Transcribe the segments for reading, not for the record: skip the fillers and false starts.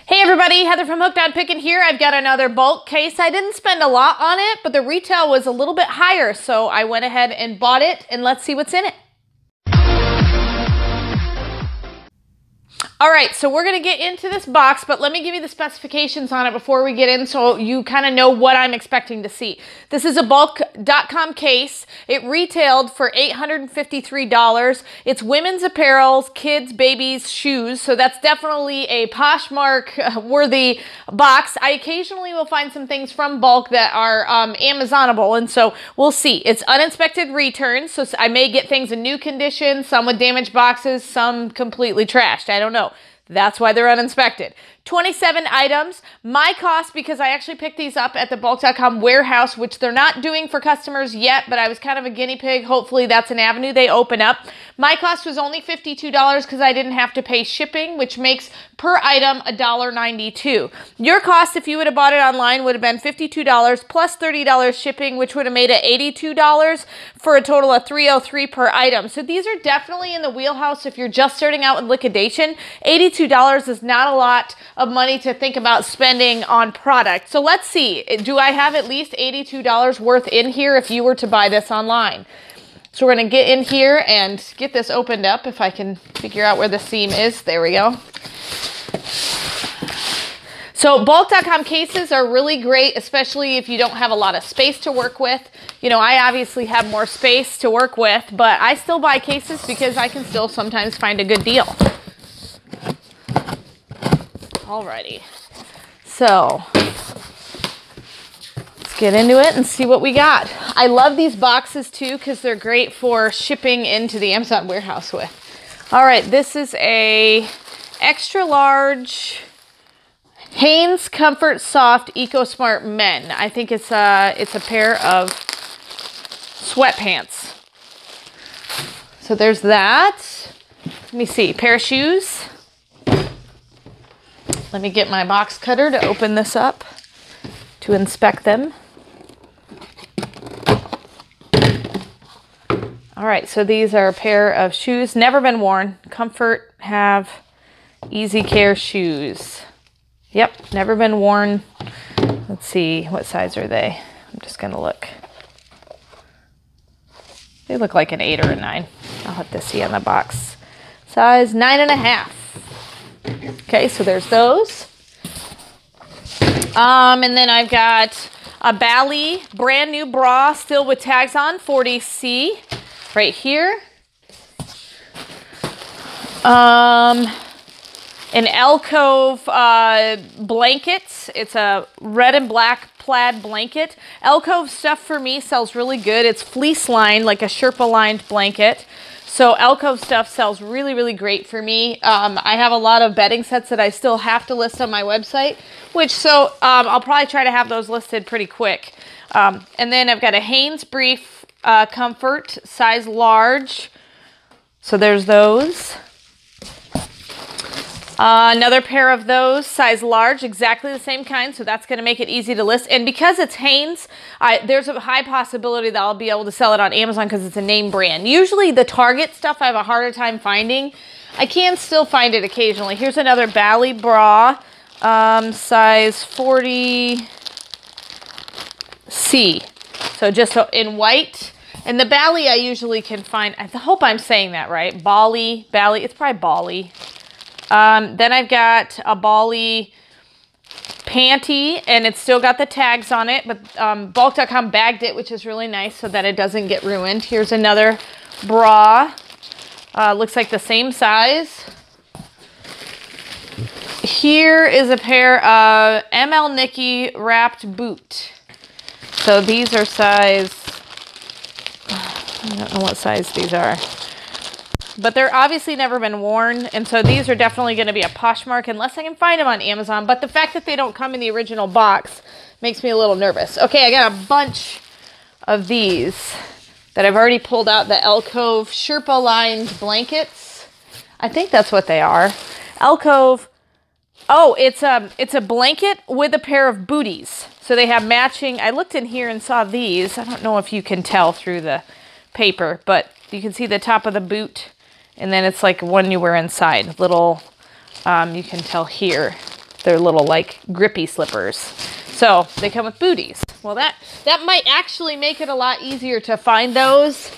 Hey everybody, Heather from Hooked on Pickin here. I've got another bulk case. I didn't spend a lot on it, but the retail was a little bit higher, so I went ahead and bought it, and let's see what's in it. All right, so we're gonna get into this box, but let me give you the specifications on it before we get in so you kind of know what I'm expecting to see. This is a bulk.com case. It retailed for $853. It's women's apparel, kids, babies, shoes, so that's definitely a Poshmark worthy box. I occasionally will find some things from bulk that are Amazonable, and so we'll see. It's uninspected returns, so I may get things in new condition, some with damaged boxes, some completely trashed. I don't know. That's why they're uninspected. 27 items. My cost, because I actually picked these up at the bulk.com warehouse, which they're not doing for customers yet, but I was kind of a guinea pig. Hopefully that's an avenue they open up. My cost was only $52 because I didn't have to pay shipping, which makes per item $1.92. Your cost, if you would have bought it online, would have been $52 plus $30 shipping, which would have made it $82 for a total of $303 per item. So these are definitely in the wheelhouse if you're just starting out with liquidation. $82 is not a lot of money to think about spending on product. So let's see, do I have at least $82 worth in here if you were to buy this online? So we're gonna get in here and get this opened up if I can figure out where the seam is. There we go. So bulk.com cases are really great, especially if you don't have a lot of space to work with. You know, I obviously have more space to work with, but I still buy cases because I can still sometimes find a good deal. Alrighty, so let's get into it and see what we got. I love these boxes too because they're great for shipping into the Amazon warehouse with. All right, this is a extra large Hanes Comfort Soft Eco Smart Men. I think it's a pair of sweatpants. So there's that. Let me see, pair of shoes. Let me get my box cutter to open this up to inspect them. All right, so these are a pair of shoes, never been worn. Comfort Have Easy Care shoes. Yep, never been worn. Let's see, what size are they? I'm just gonna look. They look like an 8 or a 9. I'll have to see on the box. Size 9.5. Okay, so there's those. And then I've got a Bally brand new bra, still with tags on, 40C, right here. An alcove blanket. It's a red and black plaid blanket. Alcove stuff for me sells really good. It's fleece lined, like a Sherpa lined blanket. So alcove stuff sells really, really great for me. I have a lot of bedding sets that I still have to list on my website, I'll probably try to have those listed pretty quick. And then I've got a Hanes Brief Comfort, size large. So there's those. Another pair of those, size large, exactly the same kind, so that's going to make it easy to list. And because it's Hanes, there's a high possibility that I'll be able to sell it on Amazon because it's a name brand. Usually the Target stuff I have a harder time finding. I can still find it occasionally. Here's another Bally bra, size 40C. So just in white. And the Bally I usually can find, I hope I'm saying that right, Bally, it's probably Bally. Then I've got a Bally panty, and it's still got the tags on it, but bulk.com bagged it, which is really nice so that it doesn't get ruined. Here's another bra. Looks like the same size. Here is a pair of ML Nikki wrapped boot. So these are size, I don't know what size these are. But they're obviously never been worn, and so these are definitely going to be a Poshmark unless I can find them on Amazon. But the fact that they don't come in the original box makes me a little nervous. Okay, I got a bunch of these that I've already pulled out. The Alcove Sherpa lined blankets. I think that's what they are. Alcove. Oh, it's a blanket with a pair of booties. So they have matching. I looked in here and saw these. I don't know if you can tell through the paper, but you can see the top of the boot. And then it's like one you wear inside. Little, you can tell here They're little like grippy slippers. So they come with booties. Well, that might actually make it a lot easier to find those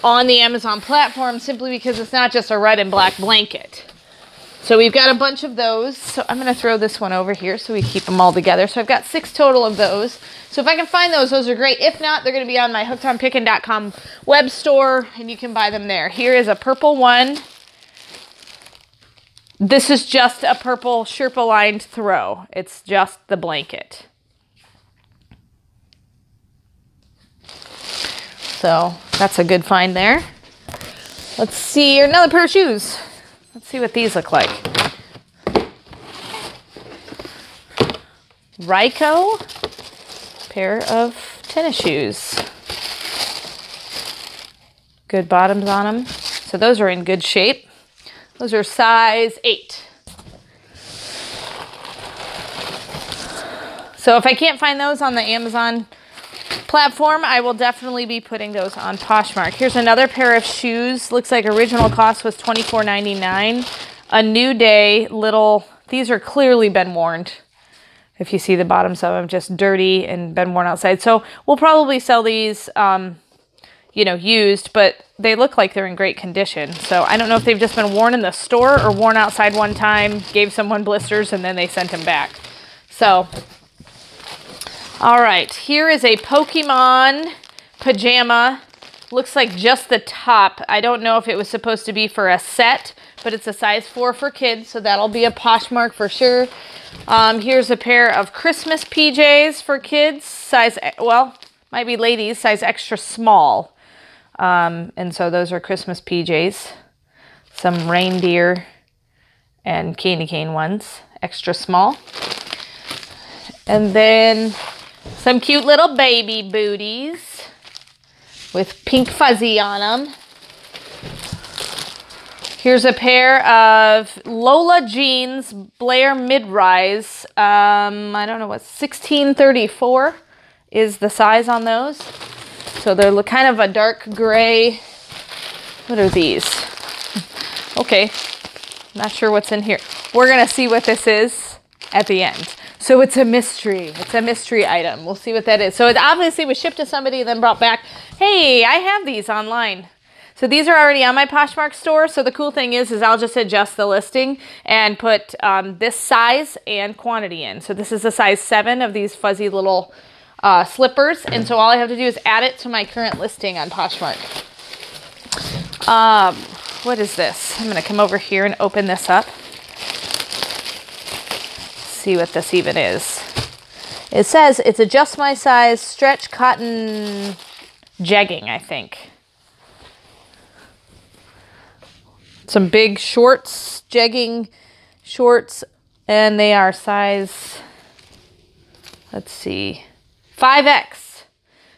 on the Amazon platform, simply because it's not just a red and black blanket. So we've got a bunch of those. So I'm going to throw this one over here so we keep them all together. So I've got 6 total of those. So if I can find those are great. If not, they're going to be on my hookedonpickin.com web store, and you can buy them there. Here is a purple one. This is just a purple Sherpa lined throw. It's just the blanket. So that's a good find there. Let's see, another pair of shoes. Let's see what these look like. Ryko, pair of tennis shoes. Good bottoms on them. So those are in good shape. Those are size 8. So if I can't find those on the Amazon platform, I will definitely be putting those on Poshmark. Here's another pair of shoes. Looks like original cost was $24.99. A New Day little, these are clearly been worn. If you see the bottoms of them, just dirty and been worn outside. So we'll probably sell these, you know, used, but they look like they're in great condition. So I don't know if they've just been worn in the store or worn outside one time, gave someone blisters, and then they sent them back. So, all right, here is a Pokemon pajama. Looks like just the top. I don't know if it was supposed to be for a set, but it's a size 4 for kids, so that'll be a Poshmark for sure. Here's a pair of Christmas PJs for kids, size, well, might be ladies, size extra small. And so those are Christmas PJs. Some reindeer and candy cane ones, extra small. And then some cute little baby booties with pink fuzzy on them. Here's a pair of Lola jeans, Blair mid-rise. I don't know what, 1634 is the size on those. So they're kind of a dark gray. What are these? Okay, not sure what's in here. We're gonna see what this is at the end. So it's a mystery. It's a mystery item. We'll see what that is. So it obviously was shipped to somebody and then brought back. Hey, I have these online. So these are already on my Poshmark store. So the cool thing is I'll just adjust the listing and put this size and quantity in. So this is a size 7 of these fuzzy little slippers. And so all I have to do is add it to my current listing on Poshmark. What is this? I'm going to come over here and open this up. See what this even is. It says it's a just my size stretch cotton jegging, I think. Some big shorts, jegging shorts, and they are size, let's see, 5X.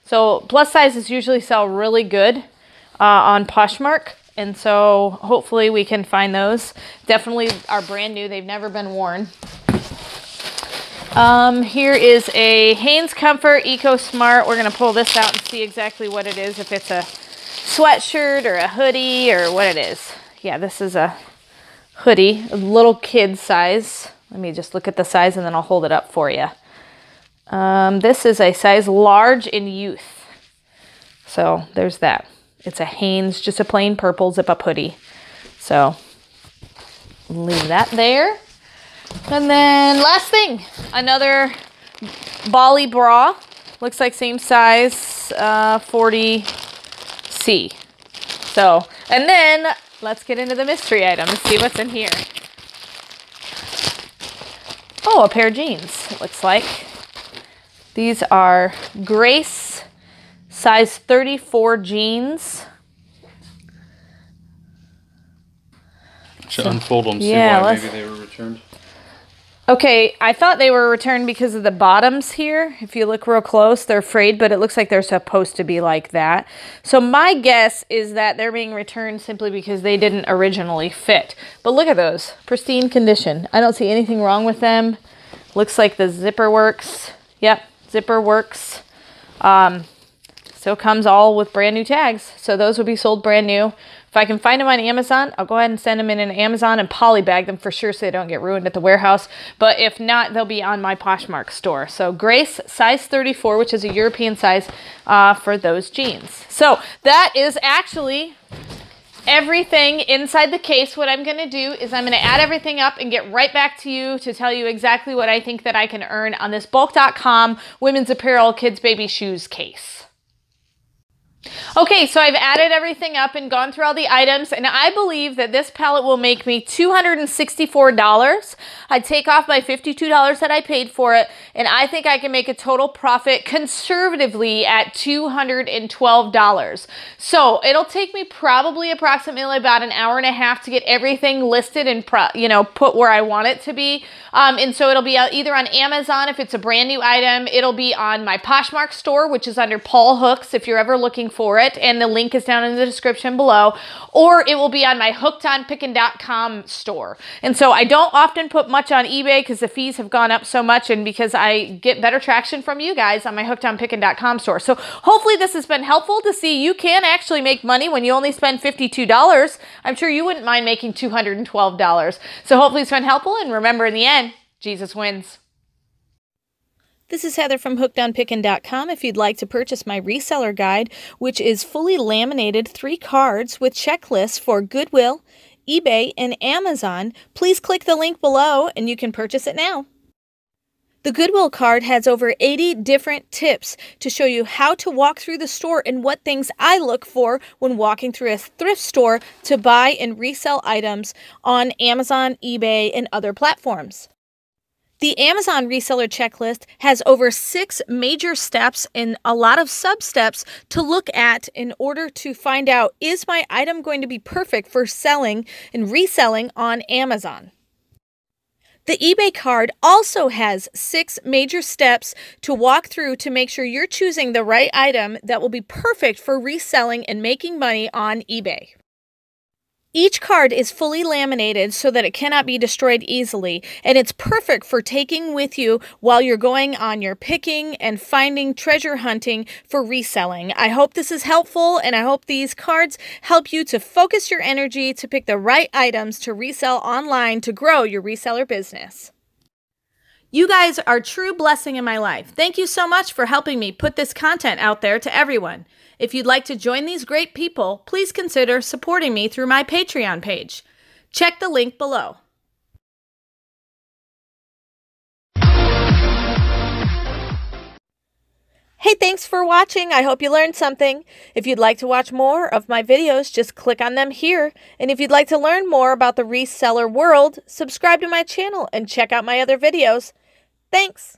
So plus sizes usually sell really good on Poshmark, and so hopefully we can find those. Definitely are brand new. They've never been worn. Here is a Hanes Comfort Eco Smart. We're going to pull this out and see exactly what it is, if it's a sweatshirt or a hoodie or what it is. Yeah, this is a hoodie, a little kid size. Let me just look at the size and then I'll hold it up for you. This is a size large in youth. So there's that. It's a Hanes, just a plain purple zip-up hoodie. So leave that there. And then last thing, another Bali bra. Looks like same size, 40C. So, and then let's get into the mystery item and see what's in here. Oh, a pair of jeans, it looks like. These are Grace size 34 jeans. Should unfold them, see why maybe they were returned. Okay, I thought they were returned because of the bottoms here. If you look real close, they're frayed, but it looks like they're supposed to be like that. So my guess is that they're being returned simply because they didn't originally fit. But look at those, pristine condition. I don't see anything wrong with them. Looks like the zipper works. Yep, zipper works. Still comes all with brand new tags. So those will be sold brand new If I can find them on Amazon, I'll go ahead and send them in an Amazon and polybag them for sure so they don't get ruined at the warehouse. But if not, they'll be on my Poshmark store. So Grace, size 34, which is a European size for those jeans. So that is actually everything inside the case. What I'm going to do is I'm going to add everything up and get right back to you to tell you exactly what I think that I can earn on this bulk.com women's apparel kids baby shoes case. Okay, so I've added everything up and gone through all the items, and I believe that this palette will make me $264. I take off my $52 that I paid for it, and I think I can make a total profit conservatively at $212. So it'll take me probably approximately about an hour and a half to get everything listed and put where I want it to be. And so it'll be either on Amazon if it's a brand new item. It'll be on my Poshmark store, which is under Paul Hooks if you're ever looking for it, and the link is down in the description below, or it will be on my hookedonpickin.com store. And so I don't often put much on eBay because the fees have gone up so much and because I get better traction from you guys on my hookedonpickin.com store. So hopefully this has been helpful to see you can actually make money when you only spend $52. I'm sure you wouldn't mind making $212. So hopefully it's been helpful, and remember, in the end, Jesus wins. This is Heather from hookedonpickin.com. If you'd like to purchase my reseller guide, which is fully laminated 3 cards with checklists for Goodwill, eBay, and Amazon, please click the link below and you can purchase it now. The Goodwill card has over 80 different tips to show you how to walk through the store and what things I look for when walking through a thrift store to buy and resell items on Amazon, eBay, and other platforms. The Amazon reseller checklist has over 6 major steps and a lot of sub-steps to look at in order to find out, is my item going to be perfect for selling and reselling on Amazon? The eBay card also has 6 major steps to walk through to make sure you're choosing the right item that will be perfect for reselling and making money on eBay. Each card is fully laminated so that it cannot be destroyed easily, and it's perfect for taking with you while you're going on your picking and finding treasure hunting for reselling. I hope this is helpful, and I hope these cards help you to focus your energy to pick the right items to resell online to grow your reseller business. You guys are a true blessing in my life. Thank you so much for helping me put this content out there to everyone. If you'd like to join these great people, please consider supporting me through my Patreon page. Check the link below. Hey, thanks for watching. I hope you learned something. If you'd like to watch more of my videos, just click on them here. And if you'd like to learn more about the reseller world, subscribe to my channel and check out my other videos. Thanks.